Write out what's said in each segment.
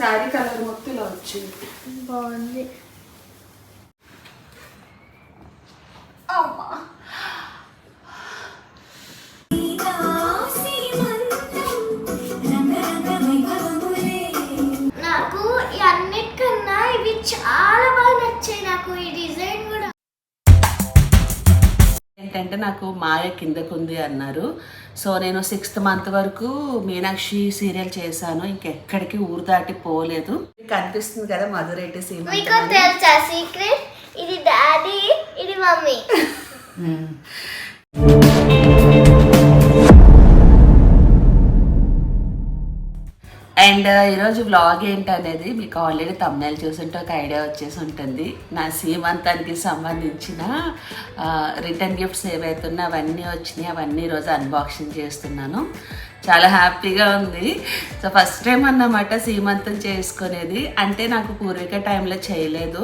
Sari colour మొత్తం ఇలా వచ్చింది, బాగుంది. నాకు అన్నిటికన్నా ఇవి చాలా బాగా నచ్చాయి. నాకు ఈ డిజైన్ కూడా ఏంటంటే నాకు మాయ కిందకుంది అన్నారు. సో నేను 6th month వరకు మీనాక్షి సీరియల్ చేశాను. ఇంకెక్కడికి ఊరు దాటి పోలేదు. కనిపిస్తుంది కదా మధురెడ్డి సీమ. మీకు తెలుసా సీక్రెట్? ఇది డాడీ, ఇది మమ్మీ. అండ్ ఈరోజు వ్లాగ్ ఏంటనేది మీకు ఆల్రెడీ thumbnail చూసుంటే ఒక ఐడియా వచ్చేసి ఉంటుంది. నా సీమంతానికి సంబంధించిన రిటర్న్ గిఫ్ట్స్ ఏవైతున్నా అవన్నీ వచ్చినాయి. అవన్నీ ఈరోజు అన్బాక్సింగ్ చేస్తున్నాను. చాలా హ్యాపీగా ఉంది. సో ఫస్ట్ టైం అన్నమాట సీమంతం చేసుకునేది. అంటే నాకు పూర్విక టైంలో చేయలేదు.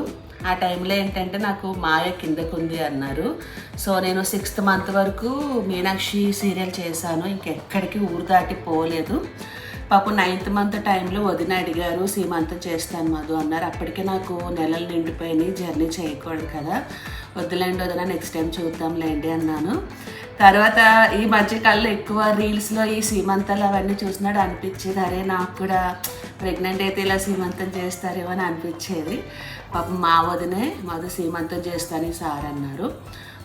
ఆ టైంలో ఏంటంటే నాకు మాయ కిందకుంది అన్నారు. సో నేను 6th month వరకు మీనాక్షి సీరియల్ చేశాను. ఇంకెక్కడికి ఊరు దాటి పోలేదు. పాపం 9th month టైంలో వదిన అడిగారు సీమంతం చేస్తాను మధు అన్నారు. అప్పటికే నాకు నెలలు నిండిపోయినాయి, జర్నీ చేయకూడదు కదా, వద్దులేండి వదిన నెక్స్ట్ టైం చూద్దాంలేండి అన్నాను. తర్వాత ఈ మధ్యకాలంలో ఎక్కువ రీల్స్లో ఈ సీమంతాలు అవన్నీ చూసినాడు అనిపించేది, అరే నాకు కూడా ప్రెగ్నెంట్ అయితే ఇలా సీమంతం చేస్తారేమో అని అనిపించేది. పాపం మా వదినే మధు సీమంతం చేస్తాను సార్ అన్నారు.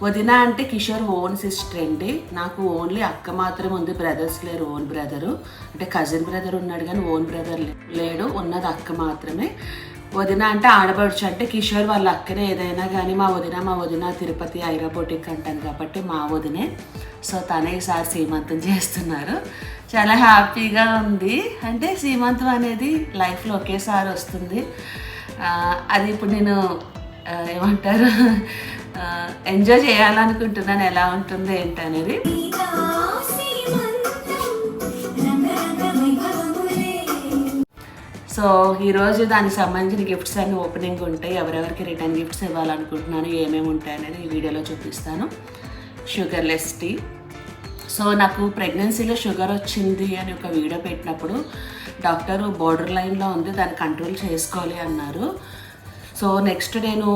వదిన అంటే కిషోర్ ఓన్ సిస్టర్ అండి. నాకు ఓన్లీ అక్క మాత్రమే ఉంది, బ్రదర్స్ లేరు. ఓన్ బ్రదరు అంటే కజిన్ బ్రదర్ ఉన్నాడు కానీ ఓన్ బ్రదర్ లేడు, ఉన్నది అక్క మాత్రమే. వదిన అంటే ఆడబడుచు, అంటే కిషోర్ వాళ్ళ అక్కనే ఏదైనా కానీ మా వదిన తిరుపతి ఐరాబోటిక్ అంటాను కాబట్టి మా వదినే. సో తనే ఈసారి సీమంతం చేస్తున్నారు. చాలా హ్యాపీగా ఉంది. అంటే సీమంతం అనేది లైఫ్లో ఒకేసారి వస్తుంది. అది ఇప్పుడు నేను ఏమంటారు ఎంజాయ్ చేయాలనుకుంటున్నాను, ఎలా ఉంటుంది ఏంటనేది. సో ఈరోజు దానికి సంబంధించిన గిఫ్ట్స్ అన్ని ఓపెనింగ్ ఉంటాయి. ఎవరెవరికి రిటర్న్ గిఫ్ట్స్ ఇవ్వాలనుకుంటున్నాను, ఏమేమి ఉంటాయి అనేది ఈ వీడియోలో చూపిస్తాను. Sugarless tea. సో నాకు ప్రెగ్నెన్సీలో షుగర్ వచ్చింది అని ఒక వీడియో పెట్టినప్పుడు డాక్టర్ బోర్డర్ లైన్లో ఉంది, దాన్ని కంట్రోల్ చేసుకోవాలి అన్నారు. సో నెక్స్ట్ నేను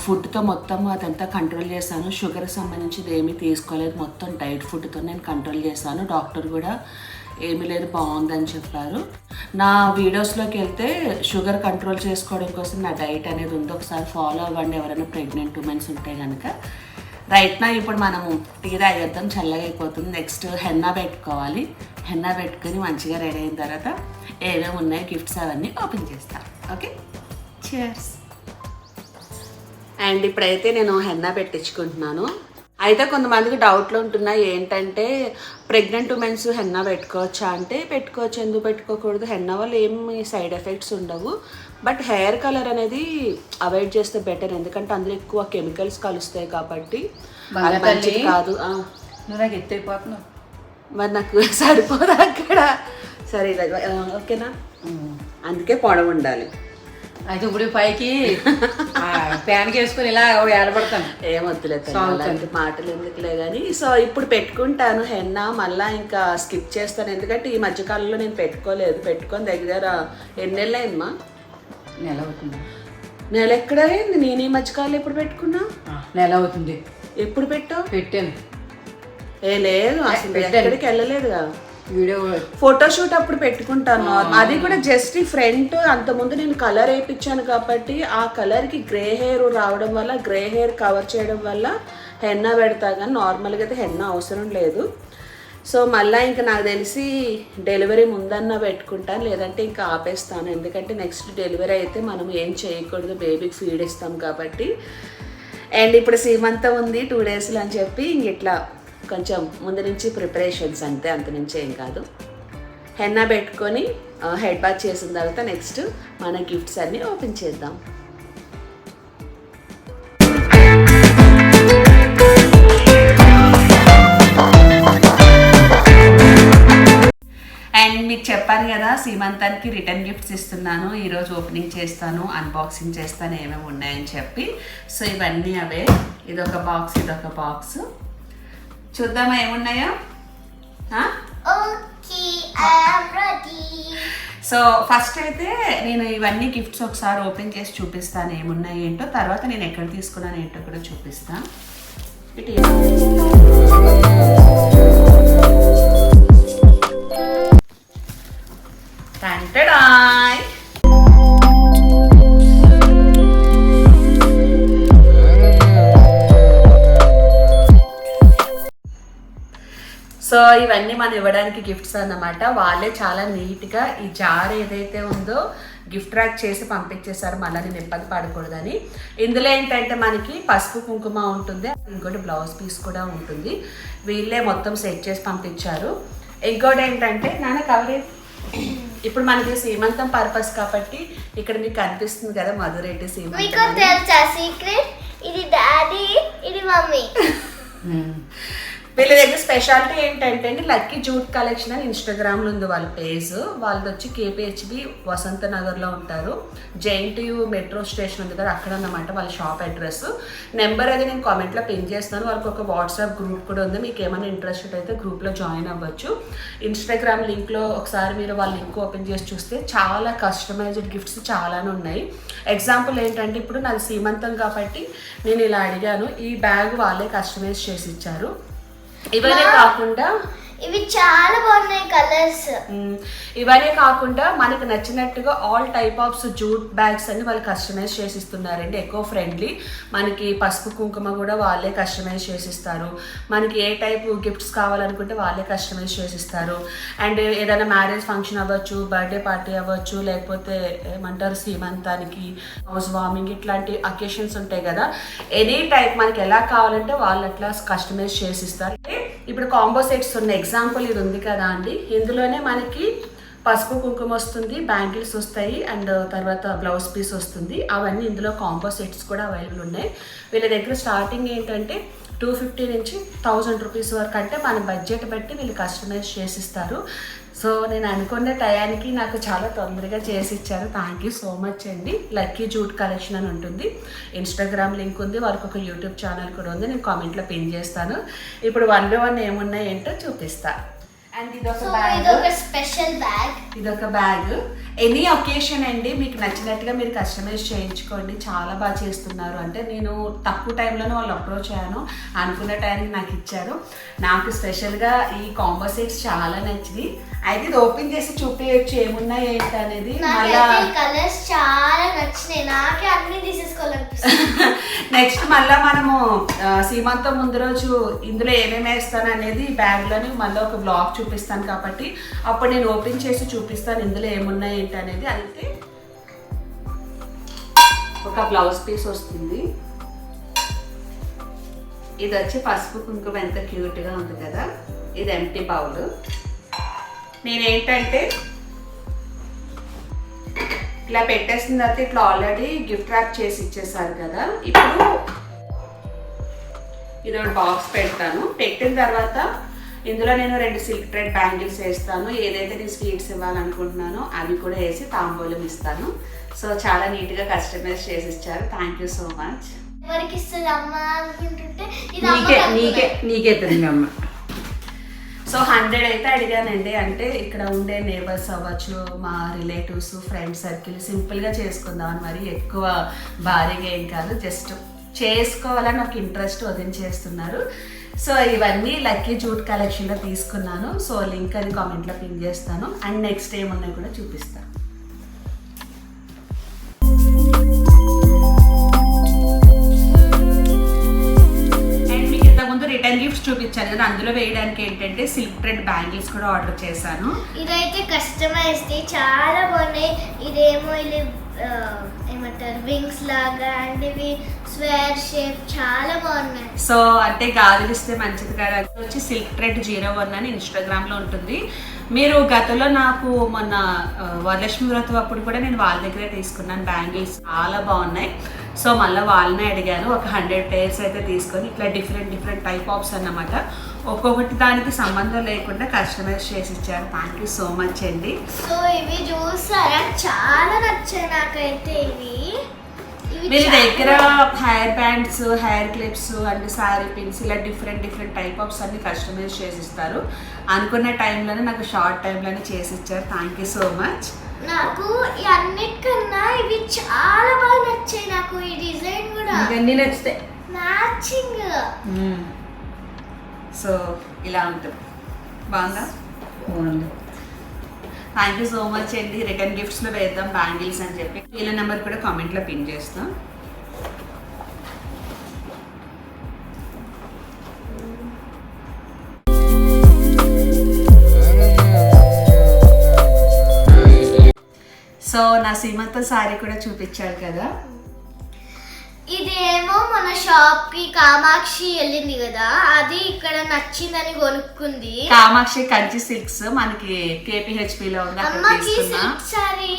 ఫుడ్తో మొత్తం అదంతా కంట్రోల్ చేశాను. షుగర్కి సంబంధించింది ఏమీ తీసుకోలేదు, మొత్తం డైట్ ఫుడ్తో నేను కంట్రోల్ చేశాను. డాక్టర్ కూడా ఏమీ లేదు బాగుందని చెప్పారు. నా వీడియోస్లోకి వెళ్తే షుగర్ కంట్రోల్ చేసుకోవడం కోసం నా డైట్ అనేది ఉంది, ఒకసారి ఫాలో అవ్వండి ఎవరైనా ప్రెగ్నెంట్ ఉమెన్స్ ఉంటే కనుక. రైట్ నా ఇప్పుడు మనము టీ తాగేద్దాం, చల్లగా అయిపోతుంది. నెక్స్ట్ హెన్నా పెట్టుకోవాలి. హెన్నా పెట్టుకొని మంచిగా రెడీ అయిన తర్వాత ఏమేమి ఉన్నాయి గిఫ్ట్స్ అవన్నీ ఓపెన్ చేస్తాను. Okay, cheers. అండ్ ఇప్పుడైతే నేను హెన్నా పెట్టించుకుంటున్నాను. అయితే కొంతమందికి డౌట్లు ఉంటున్నాయి, ఏంటంటే ప్రెగ్నెంట్ ఉమెన్స్ హెన్నా పెట్టుకోవచ్చా అంటే పెట్టుకోవచ్చు, ఎందుకు పెట్టుకోకూడదు. హెన్నా వల్ల ఏమి సైడ్ ఎఫెక్ట్స్ ఉండవు. బట్ హెయిర్ కలర్ అనేది అవాయిడ్ చేస్తే బెటర్, ఎందుకంటే అందులో ఎక్కువ కెమికల్స్ కలుస్తాయి కాబట్టి అది మంచిది కాదు. నువ్వు నాకు ఎత్తైపోతున్నావు, మరి నాకు సరిపోదు అక్కడ. సరే ఓకేనా, అందుకే పొడవు ఉండాలి. అయితే ఇప్పుడు పైకి ప్యాన్కి వేసుకొని ఇలా ఏడబడతాను. ఏమొద్దులే అలాంటి మాటలు ఎందుకులే కానీ. సో ఇప్పుడు పెట్టుకుంటాను హెన్నా, మళ్ళీ ఇంకా స్కిప్ చేస్తాను ఎందుకంటే ఈ మధ్యకాలంలో నేను పెట్టుకోలేదు. పెట్టుకొని దగ్గర ఎన్ని నెలలు అయిందమ్మా? నెల అవుతుంది. నెల ఎక్కడ అయింది? నేను ఈ మధ్యకాలంలో ఎప్పుడు పెట్టుకున్నా? నెల అవుతుంది. ఎప్పుడు పెట్టాను? లేదు అసలు ఎక్కడికి వెళ్ళలేదుగా. వీడియో ఫోటోషూట్ అప్పుడు పెట్టుకుంటాను, అది కూడా జస్ట్ ఫ్రంట్. అంతకుముందు నేను కలర్ వేయించాను కాబట్టి ఆ కలర్కి గ్రే హెయిర్ రావడం వల్ల, గ్రే హెయిర్ కవర్ చేయడం వల్ల హెన్నా పెడతా, కానీ నార్మల్గా అయితే హెన్నా అవసరం లేదు. సో మళ్ళీ ఇంకా నాకు తెలిసి డెలివరీ ముందన్నా పెట్టుకుంటాను, లేదంటే ఇంకా ఆపేస్తాను. ఎందుకంటే నెక్స్ట్ డెలివరీ అయితే మనం ఏం చేయకూడదు, బేబీకి ఫీడ్ ఇస్తాం కాబట్టి. అండ్ ఇప్పుడు సీమంతం ఉంది 2 daysలో అని చెప్పి ఇంక ఇట్లా కొంచెం ముందు నుంచి ప్రిపరేషన్స్ అంతే, అంత నుంచి ఏం కాదు. హెన్నా పెట్టుకొని హెడ్ బాత్ చేసిన తర్వాత నెక్స్ట్ మన గిఫ్ట్స్ అన్నీ ఓపెన్ చేద్దాం. అండ్ మీకు చెప్పాను కదా సీమంతానికి రిటర్న్ గిఫ్ట్స్ ఇస్తున్నాను, ఈరోజు ఓపెనింగ్ చేస్తాను, అన్బాక్సింగ్ చేస్తాను ఏమేమి ఉన్నాయని చెప్పి. సో ఇవన్నీ అవే, ఇదొక బాక్స్, ఇదొక బాక్స్. చూద్దామా ఏమున్నాయో. సో ఫస్ట్ అయితే నేను ఇవన్నీ గిఫ్ట్స్ ఒకసారి ఓపెన్ చేసి చూపిస్తాను ఏమున్నాయి ఏంటో, తర్వాత నేను ఎక్కడ తీసుకున్నాను ఏంటో కూడా చూపిస్తాను. టంటడాయ్. సో ఇవన్నీ మనం ఇవ్వడానికి గిఫ్ట్స్ అన్నమాట. వాళ్ళే చాలా నీట్గా ఈ జార్ ఏదైతే ఉందో గిఫ్ట్ ర్యాక్ చేసి పంపించేశారు, మళ్ళీ నేను ఇబ్బంది పడకూడదని. ఇందులో ఏంటంటే మనకి పసుపు కుంకుమ ఉంటుంది, ఇంకోటి బ్లౌజ్ పీస్ కూడా ఉంటుంది. వీళ్ళే మొత్తం సెట్ చేసి పంపించారు. ఇంకోటి ఏంటంటే నాన్న కవరే, ఇప్పుడు మనకి సీమంతం పర్పస్ కాబట్టి ఇక్కడ మీకు కనిపిస్తుంది కదా మధురెడ్డి సీమంతం. సీక్రెట్ ఇది డాడీ, ఇది మమ్మీ. వీళ్ళ దగ్గర స్పెషాలిటీ ఏంటంటే అండి, లక్కీ జూట్ కలెక్షన్ అని ఇన్స్టాగ్రామ్లో ఉంది వాళ్ళ పేజ్. వాళ్ళది వచ్చి కేపీహెచ్బి వసంత నగర్లో ఉంటారు. జేఎన్టీయూ మెట్రో స్టేషన్ ఉంది కదా అక్కడ అన్నమాట వాళ్ళ షాప్ అడ్రస్. నెంబర్ అది నేను కామెంట్లో పిన్ చేస్తాను. వాళ్ళకి ఒక వాట్సాప్ గ్రూప్ కూడా ఉంది, మీకు ఏమైనా ఇంట్రెస్టెడ్ అయితే గ్రూప్లో జాయిన్ అవ్వచ్చు. ఇన్స్టాగ్రామ్ లింక్లో ఒకసారి మీరు వాళ్ళ లింక్ ఓపెన్ చేసి చూస్తే చాలా కస్టమైజ్డ్ గిఫ్ట్స్ చాలానే ఉన్నాయి. ఎగ్జాంపుల్ ఏంటంటే ఇప్పుడు నాది సీమంతం కాబట్టి నేను ఇలా అడిగాను, ఈ బ్యాగ్ వాళ్ళే కస్టమైజ్ చేసి ఇచ్చారు. ఇవన్నీ కాకుండా ఇవి చాలా బాగున్నాయి కలర్స్. ఇవన్నీ కాకుండా మనకు నచ్చినట్టుగా all type of jute bags అన్ని వాళ్ళు కస్టమైజ్ చేసిస్తున్నారండి. Eco friendly. మనకి పసుపు కుంకుమ కూడా వాళ్ళే కస్టమైజ్ చేసిస్తారు. మనకి ఏ టైప్ గిఫ్ట్స్ కావాలనుకుంటే వాళ్ళే కస్టమైజ్ చేసిస్తారు. అండ్ ఏదైనా మ్యారేజ్ ఫంక్షన్ అవ్వచ్చు, బర్త్డే పార్టీ అవ్వచ్చు, లేకపోతే ఏమంటారు సీమంతానికి, హౌస్ వార్మింగ్, ఇట్లాంటి అకేషన్స్ ఉంటాయి కదా, ఎనీ టైప్ మనకి ఎలా కావాలంటే వాళ్ళు అట్లా కస్టమైజ్ చేసిస్తారు. ఇప్పుడు కాంబో సెట్స్ ఉన్నాయి. ఎగ్జాంపుల్ ఇది ఉంది కదా అండి, ఇందులోనే మనకి పసుపు కుంకుమ వస్తుంది, బ్యాంగిల్స్ వస్తాయి, అండ్ తర్వాత బ్లౌజ్ పీస్ వస్తుంది. అవన్నీ ఇందులో కాంబో సెట్స్ కూడా అవైలబుల్ ఉన్నాయి. వీళ్ళ దగ్గర స్టార్టింగ్ ఏంటంటే 250 నుంచి 1000 రూపీస్ వరకు, అంటే మన బడ్జెట్ బట్టి వీళ్ళు కస్టమైజ్ చేసిస్తారు. సో నేను అనుకున్న టయానికి నాకు చాలా తొందరగా చేసి ఇచ్చారు. థ్యాంక్ యూ సో మచ్ అండి. లక్కీ జూట్ కలెక్షన్ అని ఉంటుంది, ఇన్స్టాగ్రామ్ లింక్ ఉంది, వాళ్ళకి ఒక యూట్యూబ్ ఛానల్ కూడా ఉంది, నేను కామెంట్లో పిన్ చేస్తాను. ఇప్పుడు 1 by 1 ఏమున్నాయి ఏంటో చూపిస్తాను. అండ్ ఇదొక స్పెషల్ బ్యాగ్. ఇదొక బ్యాగ్. ఎనీ ఒకేషన్ అండి, మీకు నచ్చినట్టుగా మీరు కస్టమైజ్ చేయించుకోండి. చాలా బాగా చేస్తున్నారు. అంటే నేను తక్కువ టైంలోనే వాళ్ళు అప్రోచ్ అయ్యాను, అనుకున్న టైంకి నాకు ఇచ్చారు. నాకు స్పెషల్గా ఈ కాంబో సెట్స్ చాలా నచ్చింది. అయితే ఇది ఓపెన్ చేసి చూపించచ్చు ఏమున్నాయి ఏంటి అనేది. కలర్స్ చాలా నచ్చినాయి, నాకే అన్ని తీసేసుకోవాలనిపిస్తుంది. నెక్స్ట్ మళ్ళీ మనము సీమంతం ముందు రోజు ఇందులో ఏమేమి వేస్తాను అనేది బ్యాగ్లోని మళ్ళీ ఒక బ్లాగ్ చూపిస్తాను కాబట్టి అప్పుడు నేను ఓపెన్ చేసి చూపిస్తాను ఇందులో ఏమున్నాయి ఏంటి అనేది. అయితే ఒక బ్లౌజ్ పీస్ వస్తుంది. ఇది వచ్చి పసుపు కుంకుమ ఎంత క్యూట్గా ఉంది కదా. ఇది ఎంటీ బౌల్. నేనేంటంటే ఇలా పెట్టేసిన తర్వాత ఇట్లా ఆల్రెడీ గిఫ్ట్ ర్యాప్ చేసి ఇచ్చేసారు కదా. ఇప్పుడు ఇది ఒక బాక్స్ పెడతాను. పెట్టిన తర్వాత ఇందులో నేను 2 సిల్క్ థ్రెడ్ బ్యాంగిల్స్ వేస్తాను. ఏదైతే నేను స్వీట్స్ ఇవ్వాలనుకుంటున్నానో అవి కూడా వేసి తాంబూలం ఇస్తాను. సో చాలా నీట్గా కస్టమైజ్ చేసి ఇచ్చారు. Thank you so much. ఎవరికి ఇస్తుంది అమ్మ అనుకుంటుంటే నీకే తెలియదు అమ్మ. సో 100 అయితే అడిగానండి. అంటే ఇక్కడ ఉండే నేబర్స్ అవ్వచ్చు, మా రిలేటివ్స్, ఫ్రెండ్ సర్కిల్, సింపుల్గా చేసుకుందామని, మరి ఎక్కువ భారీగా ఏం కాదు, జస్ట్ చేసుకోవాలని ఒక ఇంట్రెస్ట్ వదిలించేస్తున్నారు. సో ఇవన్నీ లక్కీ జూట్ కలెక్షన్లో తీసుకున్నాను. సో లింక్ అది కామెంట్లో పిన్ చేస్తాను. అండ్ నెక్స్ట్ ఏమున్నాయి కూడా చూపిస్తాను. రిటర్న్ గిఫ్ట్స్ చూపించాను కదా, అందులో వేయడానికి ఏంటంటే సిల్క్ థ్రెడ్ బ్యాంగిల్స్ కూడా ఆర్డర్ చేశాను. ఇదైతే కస్టమైజ్డ్ చాలా బాగున్నాయి. ఇదేమో ఇది ఏమంటారు వింగ్స్ లాగా, అండ్ ఇవి స్క్వేర్ షేప్ చాలా బాగున్నాయి. సో అంటే గాజులు ఇస్తే మంచిది కదా. వచ్చి సిల్క్ థ్రెడ్ 01 అని ఇన్స్టాగ్రామ్లో ఉంటుంది. మీరు గతంలో నాకు మొన్న వరలక్ష్మి వ్రతం అప్పుడు కూడా నేను వాళ్ళ దగ్గరే తీసుకున్నాను బ్యాంగిల్స్, చాలా బాగున్నాయి. సో మళ్ళీ వాళ్ళనే అడిగాను. ఒక 100 pairs అయితే తీసుకొని ఇట్లా డిఫరెంట్ టైప్ ఆఫ్స్ అన్నమాట. ఒక్కొక్కటి దానికి సంబంధం లేకుండా కస్టమైజ్ చేసి ఇచ్చారు. థ్యాంక్ యూ సో మచ్ అండి. సో ఇవి చూసారా, చాలా నచ్చాయి నాకైతే. ఇవి వీళ్ళ దగ్గర hair bands, hair clips and sari pins ఇలా డిఫరెంట్ టైప్ ఆఫ్స్ అన్ని కస్టమైజ్ చేసి ఇస్తారు. అనుకున్న టైంలోనే నాకు షార్ట్ టైంలోనే చేసి ఇచ్చారు. Thank you so much. నాకు ఈ అన్నిటికన్నా ఇవి చాలా బాగా నచ్చాయి. నాకు ఈ డిజైన్ కూడా అన్నీ నచ్చుతాయి. మ్యాచింగ్. సో ఇలా ఉంటుంది. బాగుందా? బాగుంది. థ్యాంక్ యూ సో మచ్ అండి. రిటర్న్ గిఫ్ట్స్లో వేద్దాం బ్యాంగిల్స్ అని చెప్పి వీళ్ళ నెంబర్ కూడా కామెంట్లో పిన్ చేస్తాం. సో నా సీమంత సారీ కూడా చూపించాడు కదా. ఇదేమో మన షాప్ కి కామాక్షి వెళ్ళింది కదా, అది ఇక్కడ నచ్చిందని కొనుక్కుంది. కామాక్షి కంచి సిల్క్స్ మనకి KPHP లో ఉంది, అక్కడ అమ్మకి తీసుకున్నా. సిల్క్ సారీ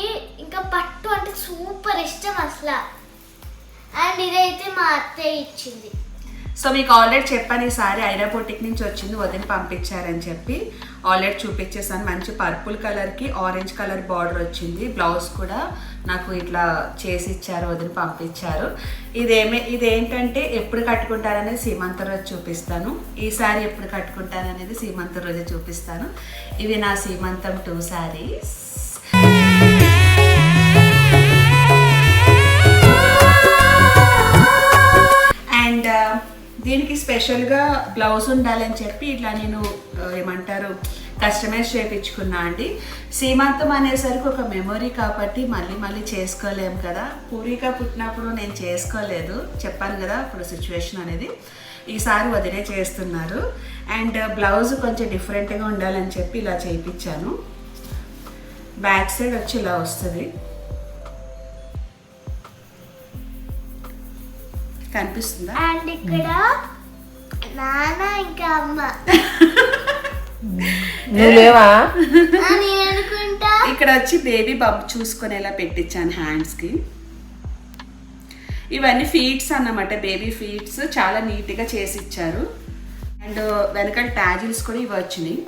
ఇంకా పట్టు అంటే సూపర్ ఇష్టం అసలు. అండ్ ఇదైతే మా అత్తయ్య ఇచ్చింది. సో మీకు ఆల్రెడీ చెప్పాను ఈ సారీ ఐరా బొటిక్ నుంచి వచ్చింది, వదిన పంపించారని చెప్పి ఆల్రెడీ చూపించేసాను. మంచి పర్పుల్ కలర్కి ఆరెంజ్ కలర్ బార్డర్ వచ్చింది. బ్లౌజ్ కూడా నాకు ఇట్లా చేసి ఇచ్చారు, వదిన పంపించారు. ఇదేంటంటే ఎప్పుడు కట్టుకుంటారనేది సీమంత రోజు చూపిస్తాను. ఈ సారీ ఎప్పుడు కట్టుకుంటారనేది సీమంత రోజు చూపిస్తాను. ఇవి నా సీమంతం 2 సారీస్. అండ్ దీనికి స్పెషల్గా బ్లౌజ్ ఉండాలని చెప్పి ఇట్లా నేను ఏమంటారు కస్టమైజ్ చేయించుకున్నా అండి. సీమంతం అనేసరికి ఒక మెమొరీ కాబట్టి మళ్ళీ మళ్ళీ చేసుకోలేము కదా. పూరిక పుట్టినప్పుడు నేను చేసుకోలేదు, చెప్పాను కదా ఇప్పుడు సిచ్యువేషన్ అనేది. ఈసారి వదిలే చేస్తున్నారు. అండ్ బ్లౌజ్ కొంచెం డిఫరెంట్గా ఉండాలని చెప్పి ఇలా చేయించాను. బ్యాక్ సైడ్ వచ్చి ఇలా వస్తుంది, కనిపిస్తుందా? అండ్ ఇక్కడ నాన్న ఇంకా అమ్మ నువ్వేవా? నేను అనుకుంటా. ఇక్కడ వచ్చి బేబీ బంప్ చూసుకునేలా పెట్టించాను హ్యాండ్స్కి. ఇవన్నీ ఫీట్స్ అన్నమాట, బేబీ ఫీట్స్ చాలా నీట్గా చేసి ఇచ్చారు. అండ్ వెనకాల ట్యాజిల్స్ కూడా ఇవి వచ్చినాయి.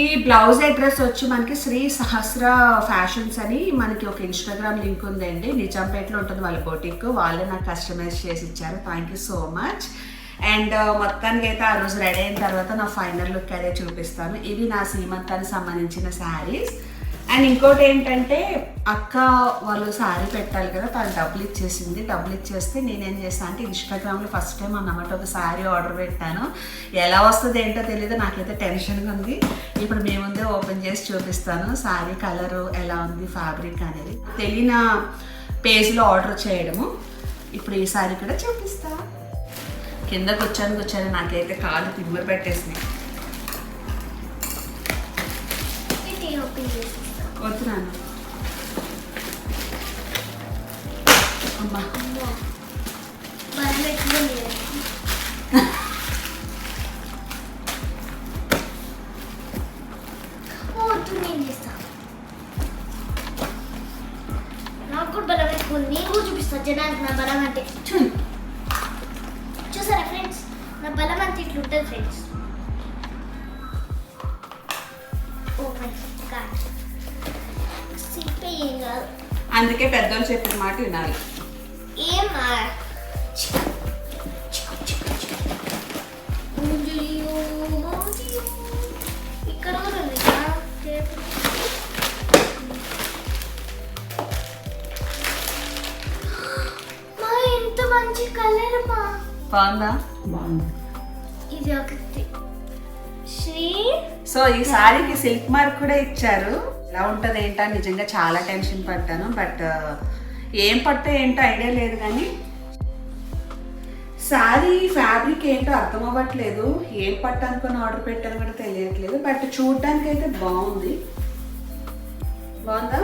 ఈ బ్లౌజ్ అడ్రస్ వచ్చి మనకి శ్రీ సహస్ర ఫ్యాషన్స్ అని మనకి ఒక ఇన్స్టాగ్రామ్ లింక్ ఉందండి. నిజాంపేటలో ఉంటుంది వాళ్ళ బొటిక్. వాళ్ళే నాకు కస్టమైజ్ చేసి ఇచ్చారు. Thank you so much. And మొత్తానికి అయితే ఆ రోజు రెడీ అయిన తర్వాత నా ఫైనల్ లుక్ అదే చూపిస్తాను. ఇవి నా సీమంతానికి సంబంధించిన శారీస్. అండ్ ఇంకోటి ఏంటంటే అక్క వాళ్ళు శారీ పెట్టాలి కదా, తను డబ్బులు ఇచ్చేసింది. డబ్బులు ఇచ్చేస్తే నేనేం చేస్తాను అంటే ఇన్స్టాగ్రామ్లో ఫస్ట్ టైం అన్నమాట ఒక శారీ ఆర్డర్ పెట్టాను. ఎలా వస్తుంది ఏంటో తెలియదు, నాకైతే టెన్షన్గా ఉంది. ఇప్పుడు మీ ముందే ఓపెన్ చేసి చూపిస్తాను శారీ కలరు ఎలా ఉంది, ఫ్యాబ్రిక్ అనేది. తెలియని పేజ్లో ఆర్డర్ చేయడము. ఇప్పుడు ఈ శారీ కూడా చూపిస్తా. కింద కూర్చొని నాకైతే కాళ్ళు తిమ్మరు పెట్టేసినాయి. ఇది ఓపెన్ చేసి వద్దు నాన్న. అమ్మా బలం ఎట్లుంది. వద్దు నేను చేస్తాను. నాకు కూడా బలం ఎక్కువ ఉంది. నేను కూడా చూపిస్తాను జనానికి నా బలం అంటే. చూసారా ఫ్రెండ్స్, నా బలం అంతా ఇట్లుంటుంది ఫ్రెండ్స్. ఓ మై గాడ్, సిప్పే ఏం కాదు. అందుకే పెద్దోళ్ళు చెప్పిన మాట వినాలి. ఏం ఇక్కడ కూడా ఉంది కదా టేబుల్. మా ఎంత మంచి కలర్ మా. బాగుందా? బాగుంది. ఇది ఒకటి శ్రీ. సో ఈ సారీకి సిల్క్ మార్క్ కూడా ఇచ్చారు. ఎలా ఉంటుంది ఏంటో నిజంగా చాలా టెన్షన్ పడ్డాను. బట్ ఏం పట్టు ఏంటో ఐడియా లేదు, కానీ సారీ ఫ్యాబ్రిక్ ఏంటో అర్థం అవ్వట్లేదు. ఏం పట్టు అనుకుని ఆర్డర్ పెట్టాను కూడా తెలియట్లేదు. బట్ చూడడానికి అయితే బాగుంది. బాగుందా?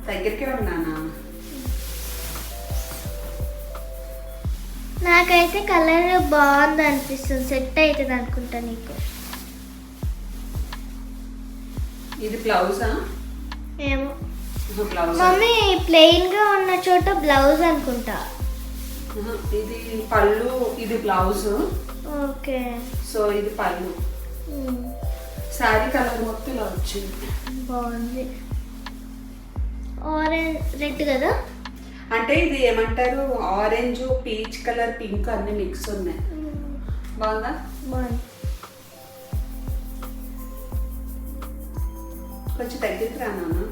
దగ్గరికి ఉన్నానా? నాకైతే కలర్ బాగుంది అనిపిస్తుంది. సెట్ అవుతుంది అనుకుంటా నీకు. ఇది బ్లౌజా? ఏమో బ్లౌజ్. మమ్మీ ప్లెయిన్ గా ఉన్న చోట బ్లౌజ్ అనుకుంటా. ఇది పళ్ళు, ఇది బ్లౌజ్. ఓకే. సో ఇది పళ్ళు. శారీ కలర్ మొత్తం ఇలా వచ్చింది. బాగుంది. ఆరెంజ్ రెడ్ కదా. అంటే ఇది ఏమంటారు ఆరెంజ్, పీచ్ కలర్, పింక్ అన్ని మిక్స్ ఉన్నాయి. బాగుందా? బాగుంది. కొంచెం దగ్గరికి రానా?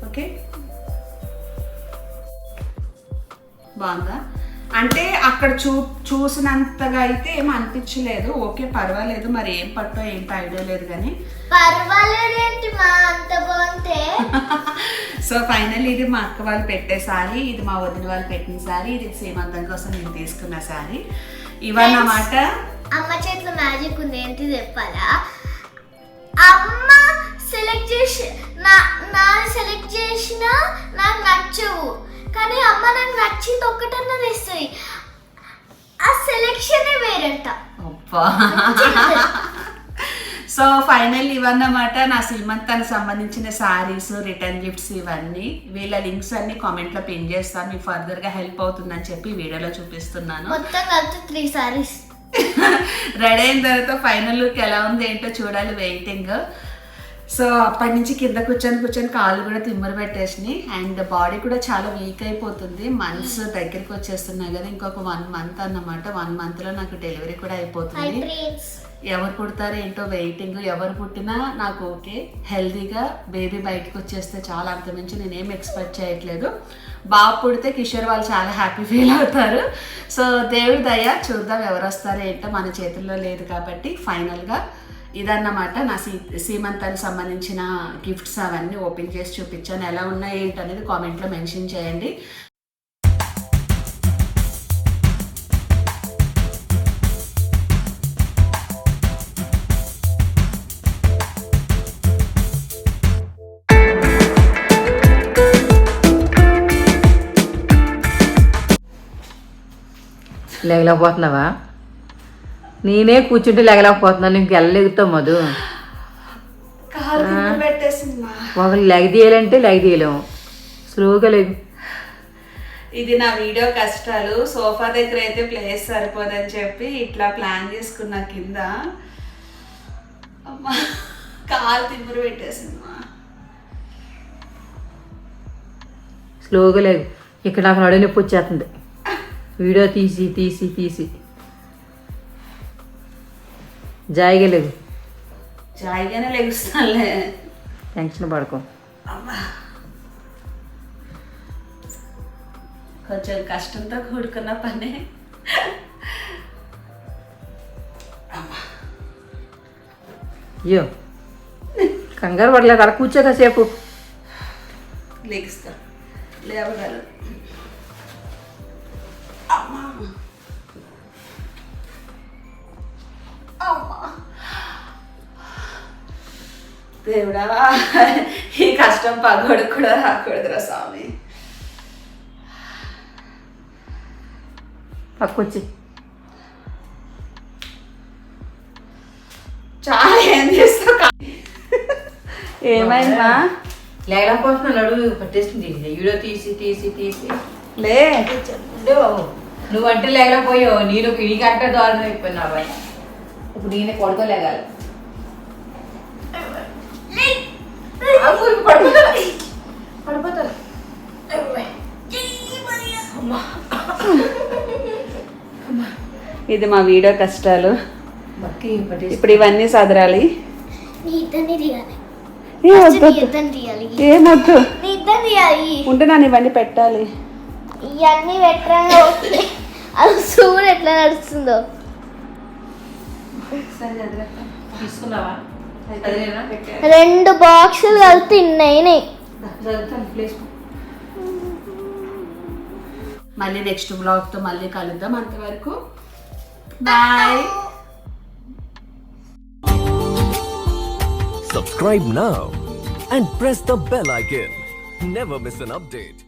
ఓకే, బాగుందా? అంటే అక్కడ చూసినంతగా అయితే ఏం అనిపించలేదు. ఓకే పర్వాలేదు, మరి ఏం పట్టో ఏంటో ఐడియా లేదు కానీ పర్వాలేదేంటి మా అంత బాగుంటే. సో ఫైనల్ ఇది మా అక్క వాళ్ళు పెట్టే సారీ, ఇది మా వదిన వాళ్ళు పెట్టిన సారీ, ఇది సీమంతం కోసం నేను తీసుకున్న సారీ. ఇవన్నమాట. అమ్మ చేతిలో మ్యాజిక్ ఉంది, ఏంటి చెప్పాలా? అమ్మ సెలెక్ట్ చేసి నాది సెలెక్ట్ చేసిన నాకు నచ్చవు, కానీ అమ్మ నాకు నచ్చింది ఒక్కటన్నా తెస్తుంది. ఆ సెలెక్షనే వేరంట. సో ఫైనల్ ఇవన్నమాట నా సీమంతానికి సంబంధించిన శారీస్, రిటర్న్ గిఫ్ట్స్ ఇవన్నీ. వీళ్ళ లింక్స్ అన్ని కామెంట్లో పిన్ చేస్తాను, మీకు ఫర్దర్గా హెల్ప్ అవుతుందని చెప్పి వీడియోలో చూపిస్తున్నాను. మొత్తం కలిపి 3 సారీస్. రెడీ అయిన తర్వాత ఫైనల్ లుక్ ఎలా ఉంది ఏంటో చూడాలి, వెయిటింగ్. సో అప్పటి నుంచి కింద కూర్చొని కాళ్ళు కూడా తిమ్మరు పెట్టేసినాయి అండ్ బాడీ కూడా చాలా వీక్ అయిపోతుంది. మంత్స్ దగ్గరికి వచ్చేస్తున్నాయి కదా, ఇంకొక 1 మంత్ అన్నమాట. 1 మంత్లో నాకు డెలివరీ కూడా అయిపోతుంది. ఎవరు పుడతారో ఏంటో వెయిటింగ్. ఎవరు పుట్టినా నాకు ఓకే, హెల్తీగా బేబీ బయటకు వచ్చేస్తే చాలా, అంతమించి నేనేం ఎక్స్పెక్ట్ చేయట్లేదు. బాబు పుడితే కిషోర్ వాళ్ళు చాలా హ్యాపీ ఫీల్ అవుతారు. సో దేవుడి దయ, చూద్దాం ఎవరు వస్తారో ఏంటో, మన చేతుల్లో లేదు కాబట్టి. ఫైనల్గా ఇదన్నమాట నా సీమంతానికి సంబంధించిన గిఫ్ట్స్. అవన్నీ ఓపెన్ చేసి చూపించాను, ఎలా ఉన్నాయి ఏంటి అనేది కామెంట్లో మెన్షన్ చేయండి. లేగలేకపోతున్నావా? నేనే కూర్చుంటే లేగలేకపోతున్నాను, నీకు వెళ్ళలేగుతావు మధు. ఒకరు లెగదీయాలంటే లెగదీయలేము, స్లోగా లేగు. ఇది నా వీడియో కష్టాలు. సోఫా దగ్గర అయితే ప్లేస్ సరిపోదని చెప్పి ఇట్లా ప్లాన్ చేసుకున్నా, కింద అమ్మా కాలు తిమ్మురు పెట్టేసింది. స్లోగా లేగు, ఇక్కడ నాకు నడుము నొప్పి వచ్చేస్తుంది. వీడియో తీసి తీసి తీసి జాయిగా లేవు. జాయిగానే లెగుస్తానులే, టెన్షన్ పడుకో. కొంచెం కష్టంతో కూడుకున్న పనే. అయ్యో కంగారు పడలేదు, అలా కూర్చో కాసేపు. లెగుస్తా, లేవగలరు. అమ్మా అమ్మా దేవుడా, ఈ కష్టం పగోడు కూడా రాకూడదురా స్వామి. పక్కొచ్చి చాలా ఏం చేస్తావు? ఏమైందా? లేకపోతున్నా, నడువు పట్టేస్తుంది. వీడియో తీసి తీసి తీసి లే నువ్వంటే లేకపోయావు, నేను నీకంటే దారుణం అయిపోయినావా. ఇప్పుడు నేనే పడుకోలేగాలి. పడిపోతాను. ఇది మా వీడియో కష్టాలు. ఇప్పుడు ఇవన్నీ సదరాలి. ఏమొద్దు ఉంటే నన్ను ఇవన్నీ పెట్టాలి. ఇవన్నీ పెట్టరా, అది చూడు ఎట్లా నడుస్తుందో. తీసుకున్నావా? 2 బాక్సులు కలిపి తిన్నాయి. మళ్ళీ నెక్స్ట్ బ్లాగ్తో మళ్ళీ కలుద్దాం. అంతవరకు bye. Subscribe now and press the bell icon. Never miss an update.